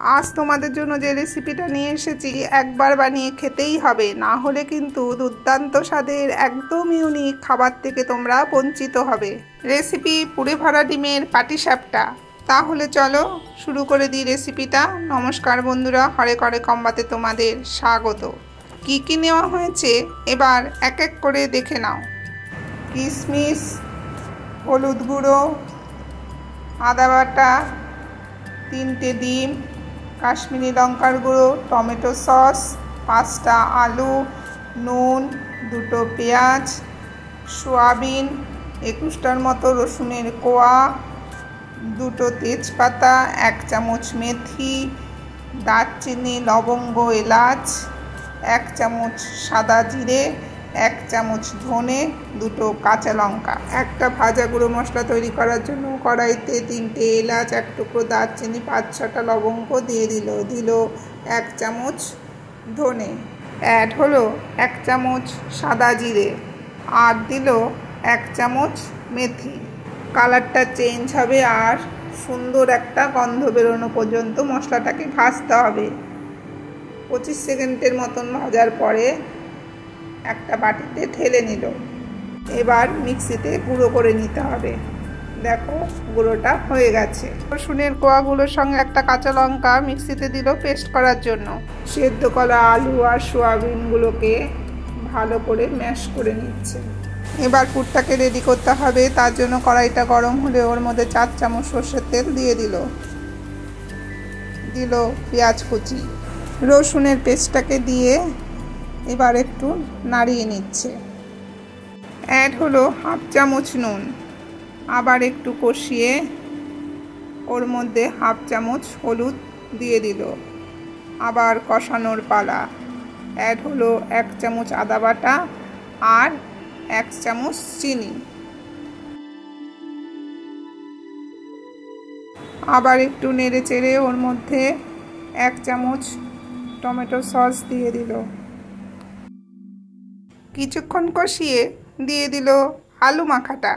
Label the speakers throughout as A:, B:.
A: আজ তোমাদের জন্য যে রেসিপিটা নিয়ে এসেছি একবার বানিয়ে খেতেই হবে, না হলে কিন্তু দুর্দান্ত স্বাদের একদম ইউনিক খাবার থেকে তোমরা বঞ্চিত হবে। রেসিপি পুরে ভরা ডিমের পাটিসাপটা। তাহলে চলো শুরু করে দিই রেসিপিটা। নমস্কার বন্ধুরা, হরেক হরেক কম্বাতে তোমাদের স্বাগত। কি কি নেওয়া হয়েছে এবার এক এক করে দেখে নাও। কিশমিশ, হলুদ গুঁড়ো, আদা বাটা, 3টে ডিম, কাশ্মীরি লঙ্কার গুঁড়ো, টমেটো সস, 5টা আলু, নুন, 2টো পেঁয়াজ, সয়াবিন, 21টার মতো রসুনের কোয়া, 2টো তেজপাতা, 1 চামচ মেথি, দারচিনি, লবঙ্গ, এলাচ, 1 চামচ সাদা জিরে, 1 চামচ ধনে, 2টো কাঁচা লঙ্কা। একটা ভাজা গুঁড়ো মশলা তৈরি করার জন্য কড়াইতে 3টে এলাচ, 1 টুকরো দারচিনি, 5-6টা লবঙ্গ দিয়ে দিল 1 চামচ ধনে, অ্যাড হলো 1 চামচ সাদা জিরে, আর দিল 1 চামচ মেথি। কালারটা চেঞ্জ হবে আর সুন্দর একটা গন্ধ বেরোনো পর্যন্ত মশলাটাকে ভাজতে হবে। 25 সেকেন্ডের মতন ভাজার পরে একটা বাটিতে ঢেলে নিল। এবার মিক্সিতে গুঁড়ো করে নিতে হবে। দেখো গুঁড়োটা হয়ে গেছে। রসুনের কোয়াগুলোর সঙ্গে একটা কাঁচা লঙ্কা মিক্সিতে দিল পেস্ট করার জন্য। সেদ্ধ করা আলু আর সোয়াবিনগুলোকে ভালো করে ম্যাশ করে নিচ্ছে। এবার পুরটাকে রেডি করতে হবে। তার জন্য কড়াইটা গরম হলে ওর মধ্যে 4 চামচ সর্ষের তেল দিয়ে দিল পেঁয়াজ কুচি, রসুনের পেস্টটাকে দিয়ে এবার একটু নাড়িয়ে নিচ্ছে। অ্যাড হলো 1/2 চামচ নুন, আবার একটু কষিয়ে ওর মধ্যে 1/2 চামচ হলুদ দিয়ে দিল। আবার কষানোর পালা। অ্যাড হলো 1 চামচ আদা বাটা আর 1 চামচ চিনি। আবার একটু নেড়ে চেড়ে ওর মধ্যে 1 চামচ টমেটো সস দিয়ে দিল। কিছুক্ষণ কষিয়ে দিয়ে দিল আলু মাখাটা।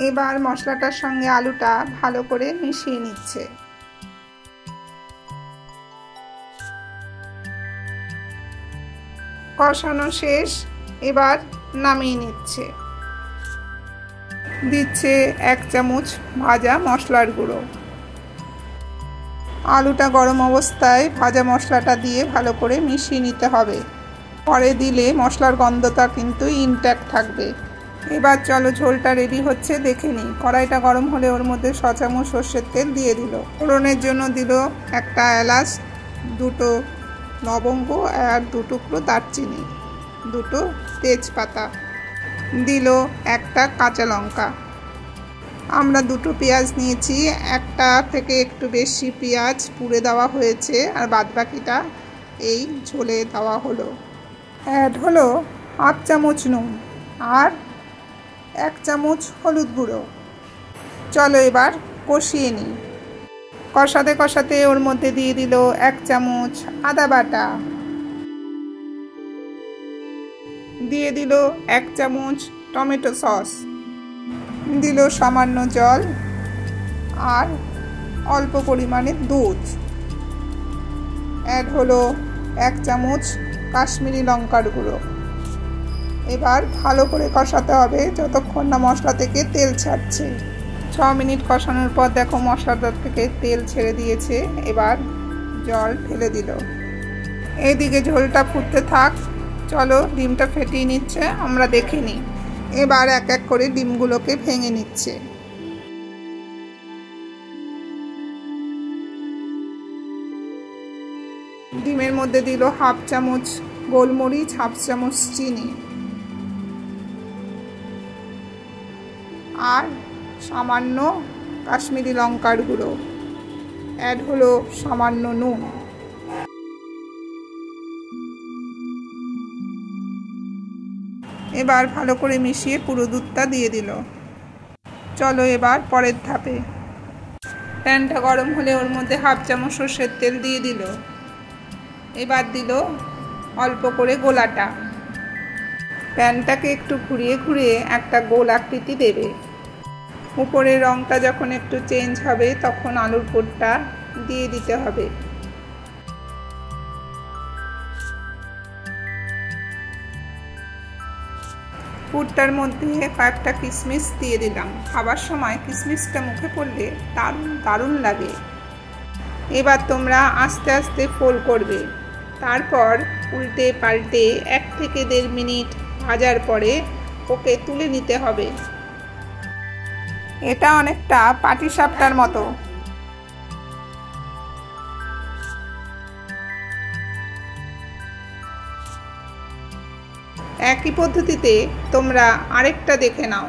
A: এবার মশলাটার সঙ্গে আলুটা ভালো করে মিশিয়ে নিচ্ছে। কষানো শেষ, এবার নামিয়ে নিচ্ছে। দিচ্ছে 1 চামচ ভাজা মশলার গুঁড়ো। আলুটা গরম অবস্থায় ভাজা মশলাটা দিয়ে ভালো করে মিশিয়ে নিতে হবে। পরে দিলে মশলার গন্ধটা কিন্তু ইনট্যাক্ট থাকবে। এবার চলো ঝোলটা রেডি হচ্ছে দেখে নিই। কড়াইটা গরম হলে ওর মধ্যে 6 চামচ সর্ষের তেল দিয়ে দিল। ফোড়নের জন্য দিল একটা এলাচ, 2টো লবঙ্গ আর 2 টুকরো দারচিনি, 2টো তেজপাতা, দিল একটা কাঁচা লঙ্কা। আমরা 2টো পেঁয়াজ নিয়েছি, একটা থেকে একটু বেশি পেঁয়াজ পুড়ে দেওয়া হয়েছে আর বাদবাকিটা এই ঝোলে দেওয়া হলো। অ্যাড হলো 1/2 চামচ নুন আর 1 চামচ হলুদ গুঁড়ো। চলো এবার কষিয়ে নিই। কষাতে কষাতে ওর মধ্যে দিয়ে দিল 1 চামচ আদা বাটা, দিয়ে দিল 1 চামচ টমেটো সস, দিল সামান্য জল আর অল্প পরিমাণে দুধ। অ্যাড হলো 1 চামচ কাশ্মীরি লঙ্কার গুঁড়ো। এবার ভালো করে কষাতে হবে যতক্ষণ না মশলা থেকে তেল ছাড়ছে। 6 মিনিট কষানোর পর দেখো মশলাটা থেকে তেল ছেড়ে দিয়েছে। এবার জল ঢেলে দিল। এইদিকে ঝোলটা ফুটতে থাক। চলো ডিমটা ফেটিয়ে নিচ্ছে, আমরা দেখে নিই। এবার এক এক করে ডিমগুলোকে ভেঙে নিচ্ছে। ডিমের মধ্যে দিল 1/2 চামচ গোলমরিচ, 1/2 চামচ চিনি আর সামান্য কাশ্মীরি লঙ্কার গুঁড়ো। অ্যাড হলো সামান্য নুন। এবার ভালো করে মিশিয়ে পুরো দুধটা দিয়ে দিল। চলো এবার পরের ধাপে। প্যানটা গরম হলে ওর মধ্যে 1/2 চামচ সর্ষের তেল দিয়ে দিল। এবার দিল অল্প করে গোলাটা। প্যানটাকে একটু ঘুরিয়ে ঘুরিয়ে একটা গোল আকৃতি দেবে। উপরের রঙটা যখন একটু চেঞ্জ হবে তখন আলুর পুরটা দিয়ে দিতে হবে। পুরটার মধ্যে কয়েকটা কিশমিশ দিয়ে দিলাম। খাবার সময় কিশমিশটা মুখে পড়লে দারুণ দারুণ লাগে। এবার তোমরা আস্তে আস্তে ফোল্ড করবে। তারপর উল্টে পাল্টে 1 থেকে 1.5 মিনিট ভাজার পরে ওকে তুলে নিতে হবে। এটা অনেকটা পাটিসাপটার মতো। একই পদ্ধতিতে তোমরা আরেকটা দেখে নাও।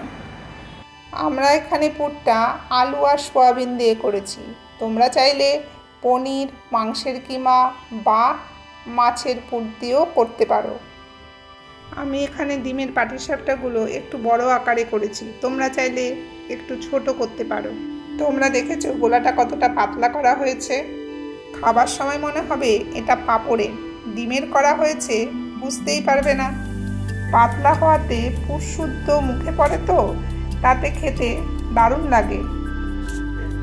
A: আমরা এখানে পুরটা আলু আর সয়াবিন দিয়ে করেছি। তোমরা চাইলে পনির, মাংসের কিমা বা মাছের পুর দিয়েও করতে পারো। আমি এখানে ডিমের পাটিসাপটাগুলো একটু বড় আকারে করেছি। তোমরা চাইলে একটু ছোট করতে পারো। তোমরা দেখেছো গোলাটা কতটা পাতলা করা হয়েছে। খাবার সময় মনে হবে এটা পাঁপড়ে। ডিমের করা হয়েছে বুঝতেই পারবে না। পাতলা হওয়াতে পুর শুদ্ধ মুখে পড়ে তো, তাতে খেতে দারুণ লাগে।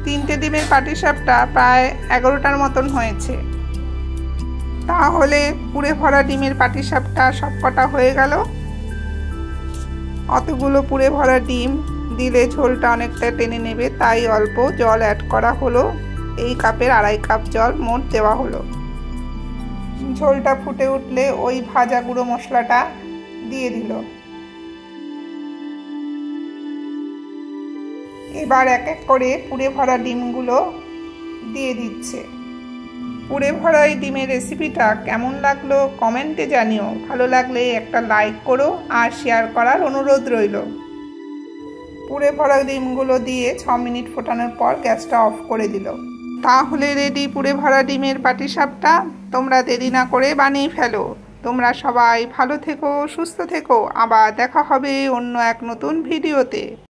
A: 3টে ডিমের পাটিসাপটা প্রায় 11টার মতন হয়েছে। তাহলে পুরে ভরা ডিমের পাটিসাপটা সবকটা হয়ে গেল। অতগুলো পুরে ভরা ডিম দিলে ঝোলটা অনেকটা টেনে নেবে, তাই অল্প জল অ্যাড করা হলো। এই কাপের 2.5 কাপ জল মোট দেওয়া হলো। ঝোলটা ফুটে উঠলে ওই ভাজা গুঁড়ো মশলাটা দিয়ে দিল। এবার এক এক করে পুরে ভরা ডিমগুলো দিয়ে দিচ্ছে। পুরে ভরা এই ডিমের রেসিপিটা কেমন লাগলো কমেন্টে জানিও। ভালো লাগলে একটা লাইক করো আর শেয়ার করার অনুরোধ রইল। পুরে ভরা ডিমগুলো দিয়ে 6 মিনিট ফোটানোর পর গ্যাসটা অফ করে দিল। তাহলে রেডি পুরে ভরা ডিমের পাটিসাপটা। তোমরা দেরি না করে বানিয়ে ফেলো। তোমরা সবাই ভালো থেকো, সুস্থ থেকো। আবার দেখা হবে অন্য এক নতুন ভিডিওতে।